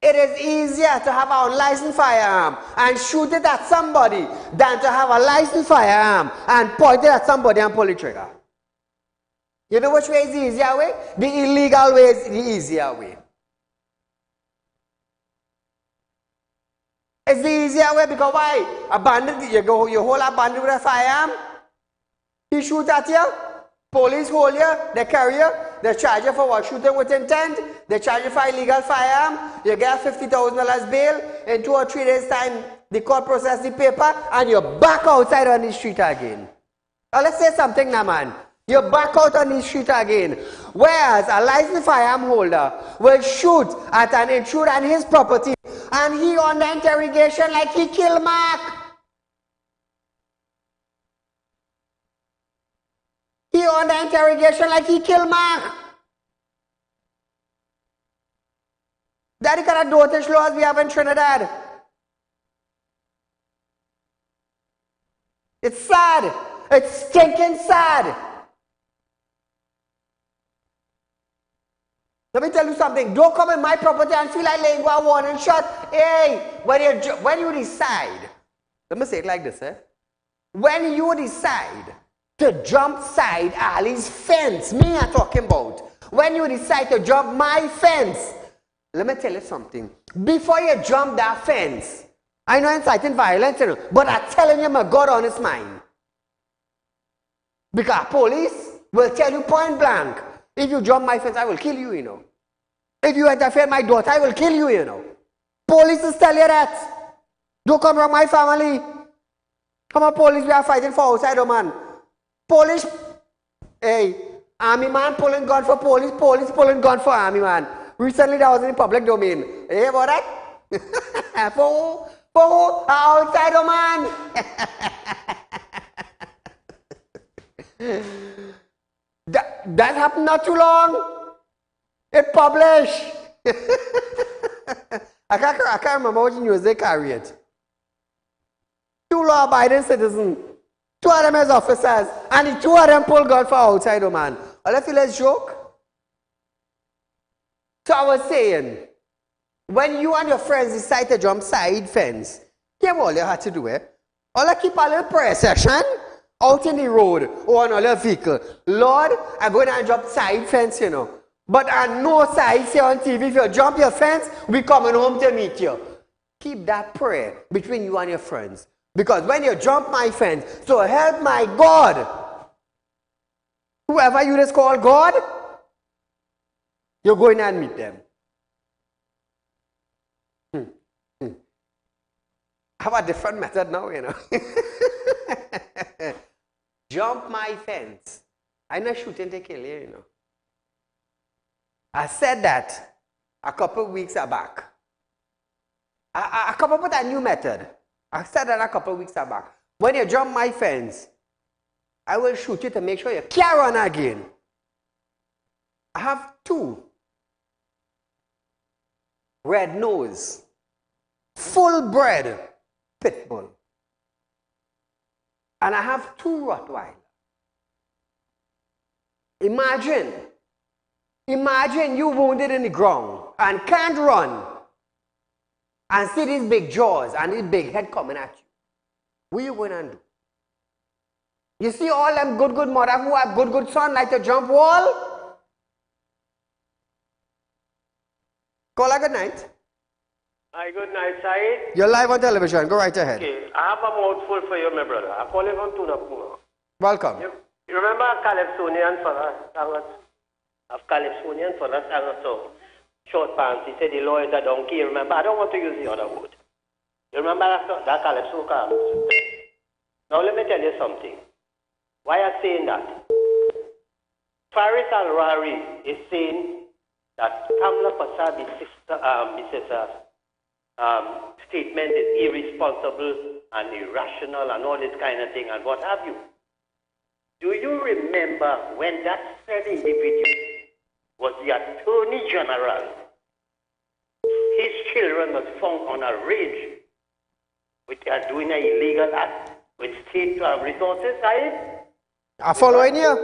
It is easier to have an unlicensed firearm and shoot it at somebody than to have a licensed firearm and point it at somebody and pull the trigger. You know which way is the easier way? The illegal way is the easier way. It's the easier way because why? A bandit, you hold a bandit with a firearm, he shoot at you, police hold you, they carry you, they charge you for what? Shooting with intent, they charge you for illegal firearm, you get a $50,000 bail, in 2 or 3 days time, the court process the paper, and you're back outside on the street again. Now let's say something now, man. You're back out on the street again. Whereas a licensed firearm holder will shoot at an intruder on his property, and he on the interrogation like he killed Mark. He on the interrogation like he killed Mark. That the kind of dotage laws we have in Trinidad. It's sad. It's stinking sad. Let me tell you something. Don't come in my property and feel like laying a warning shot. Hey, when you decide, let me say it like this, when you decide to jump Saieed Ali's fence, me I'm talking about. When you decide to jump my fence, let me tell you something. Before you jump that fence, I know inciting violence, but I'm telling you my God honest mind. Because police will tell you point blank, if you jump my fence, I will kill you, you know. If you interfere with my daughter, I will kill you, you know. Police will tell you that. Don't come around my family. Come on, police, we are fighting for outside, man. Police, hey, army man pulling gun for police, police pulling gun for army man. Recently, that was in the public domain. You hear about that? for outside, man. That happened not too long. It published. I can't remember what news they carry it. 2 law-abiding citizens, 2 of them as officers, and the 2 of them pull gun for outside, man. All I feel is joke. So I was saying, when you and your friends decide to jump Saieed fence, here's all you had to do, All I keep a little prayer session out in the road or on a little vehicle. Lord, I'm going to jump Saieed fence, you know. But I know Saieed say on TV, if you jump your fence, we coming home to meet you. Keep that prayer between you and your friends. Because when you jump my fence, so help my God. Whoever you just call God, you're going and meet them. I have a different method now, you know. Jump my fence. I'm not shooting to kill you, you know. I said that a couple of weeks back. I come up with a new method. I said that a couple of weeks back. When you jump my fence, I will shoot you to make sure you can't run again. I have 2 red nose, full bred pit bull. And I have 2 Rottweiler. Imagine you wounded in the ground and can't run and see these big jaws and this big head coming at you. What are you going to do? You see all them good mother who have good son like to jump wall? Call her good night. Hi, good night, Saieed. You're live on television. Go right ahead. Okay, I have a mouthful for you, my brother. I call you from Tunapuna. Welcome. You remember Calypsonian for us? Of Calypsonian for us, so short pants. He said the law is a donkey. Remember, I don't want to use the other word. You remember that Calypso car? Now let me tell you something. Why I'm saying that? Faris Al-Rahari is saying that Kamla Pasabi's statement is irresponsible and irrational and all this kind of thing and what have you. Do you remember when that said individual was the Attorney General? His children was found on a range which are doing an illegal act with state resources, right? I'm following you.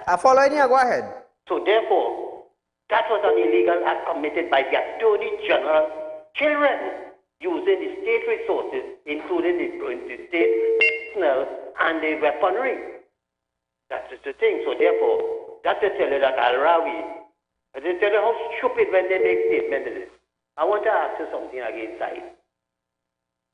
I'm following you. Go ahead. So therefore, that was an illegal act committed by the Attorney General children using the state resources, including the state personnel and the weaponry. That's the thing. So therefore, that's to tell you that Al-Rawi, they tell you how stupid when they make statements of this. I want to ask you something again, Saieed.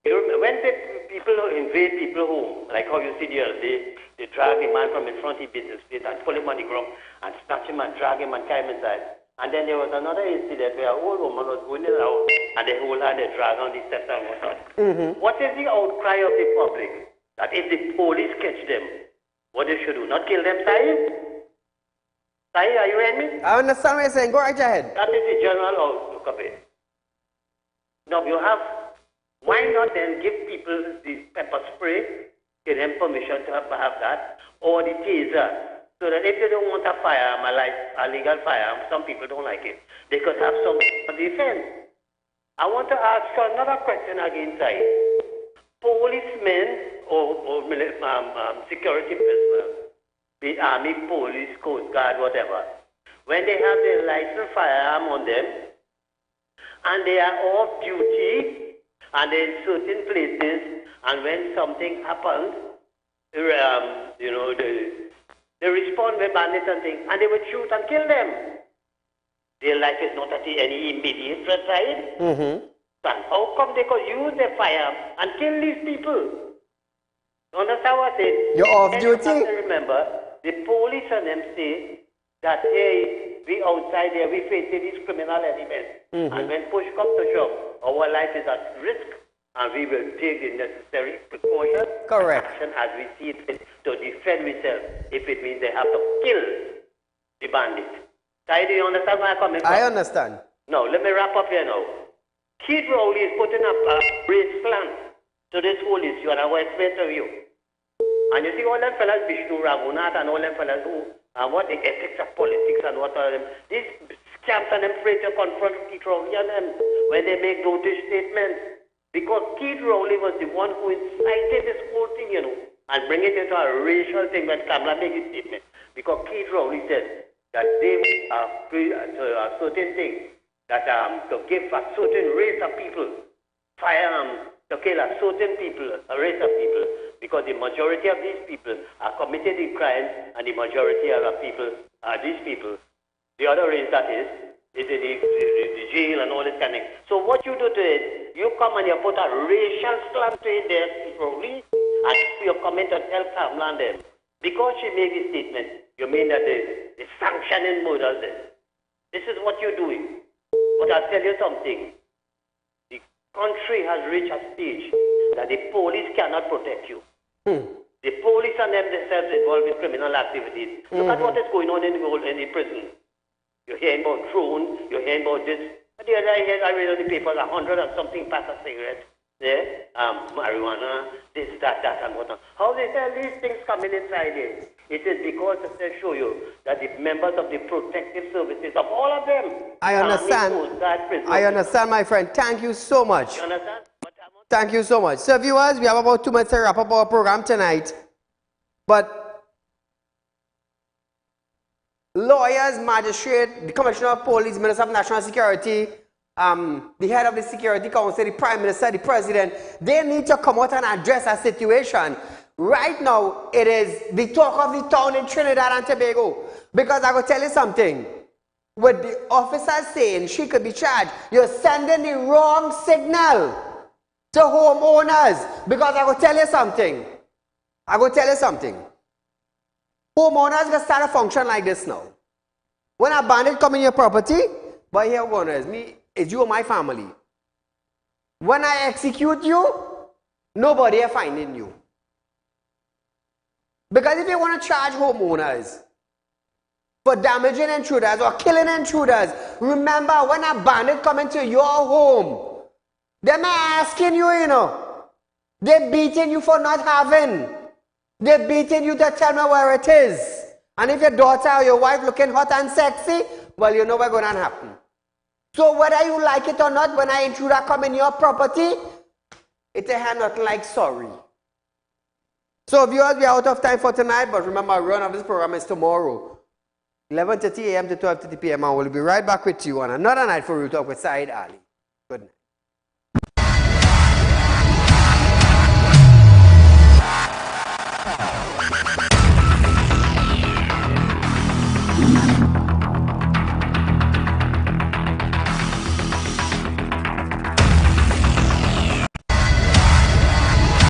When the people invade people home, like how you see the other day, they drag a man from in front of the business place and pull him on the ground and snatch him and drag him and carry him inside. And then there was another incident where an old woman was going out and they hold her and they drag on the steps and whatnot. What is the outcry of the public? That if the police catch them, what they should do? Not kill them, Saieed? Saieed, are you hearing me? I understand what you're saying. Go right ahead. That is the general outlook of it. Now you have, why not then give people the pepper spray, give them permission to have that, or the taser, So that if they don't want a firearm, a legal firearm, some people don't like it. They could have some defense. I want to ask you another question again, Said. Policemen or security personnel, be army, police, coast guard, whatever, when they have their licensed firearm on them and they are off duty and they're in certain places, and when something happens, you know, they respond with bandits and things, and they would shoot and kill them. Their life is not at any immediate threat side. Mm-hmm. And how come they could use their firearm and kill these people? You understand what I say? You're off and duty? You have to remember, the police and them say that, hey, we outside there, we facing these criminal elements. Mm-hmm. And when push comes to shove, our life is at risk, and we will take the necessary precautions Correct. and action as we see it fit to defend ourselves, if it means they have to kill the bandits. Do you understand where I'm coming from? I understand. Now, let me wrap up here now. Keith Rowley is putting up a great slant to this whole issue, and I will explain to you. And you see all them fellas, Vishnu Raghunath, and all them fellas who, what the ethics of politics and what are them, these scamps and them afraid to confront Keith Rowley and them when they make notice statements. Because Keith Rowley was the one who incited this whole thing, you know, and bring it into a racial thing when Kamala made his statement. Because Keith Rowley said that they are a certain thing, that to give a certain race of people firearms to kill a certain people, a race of people, because the majority of these people are committing crimes, and the majority of the people are these people. The other race that is in the jail and all this kind of thing. So what you do to it, you come and you put a racial slant to it there, probably, and you come in to tell Kamala and them. Because she made this statement, you mean that the sanctioning murders them. This is what you're doing. But I'll tell you something. The country has reached a stage that the police cannot protect you. The police and them themselves involved in criminal activities. Look at what is going on in the prison. You're hearing about drones, you're hearing about this. But the other day, I read on the papers, 100 and something packs of cigarettes. Marijuana, this, that, and whatnot. How they tell these things coming inside here? It is because they show you that the members of the protective services, of all of them, I understand. I understand, my friend. Thank you so much. You understand? Thank you so much. So, viewers, we have about 2 minutes to wrap up our program tonight. But lawyers, magistrate, the Commissioner of Police, Minister of National Security, the head of the Security Council, the Prime Minister, the President, they need to come out and address a situation. Right now, it is the talk of the town in Trinidad and Tobago. Because I will tell you something. With the officer saying she could be charged, you're sending the wrong signal to homeowners. Because I will tell you something. Homeowners can start a function like this now. When a bandit come in your property, but here one is me, it's you or my family. When I execute you, nobody is finding you. Because if you want to charge homeowners for damaging intruders or killing intruders, remember when a bandit come into your home, they're not asking you, you know. They're beating you for not having. They're beating you to tell me where it is. And if your daughter or your wife looking hot and sexy, well, you know what's going to happen. So whether you like it or not, when an intruder come in your property, it's a not like sorry. So viewers, we are out of time for tonight, but remember, our run of this program is tomorrow, 11:30 a.m. to 12:30 p.m. and we'll be right back with you on another night for Real Talk with Saieed Ali. Good night.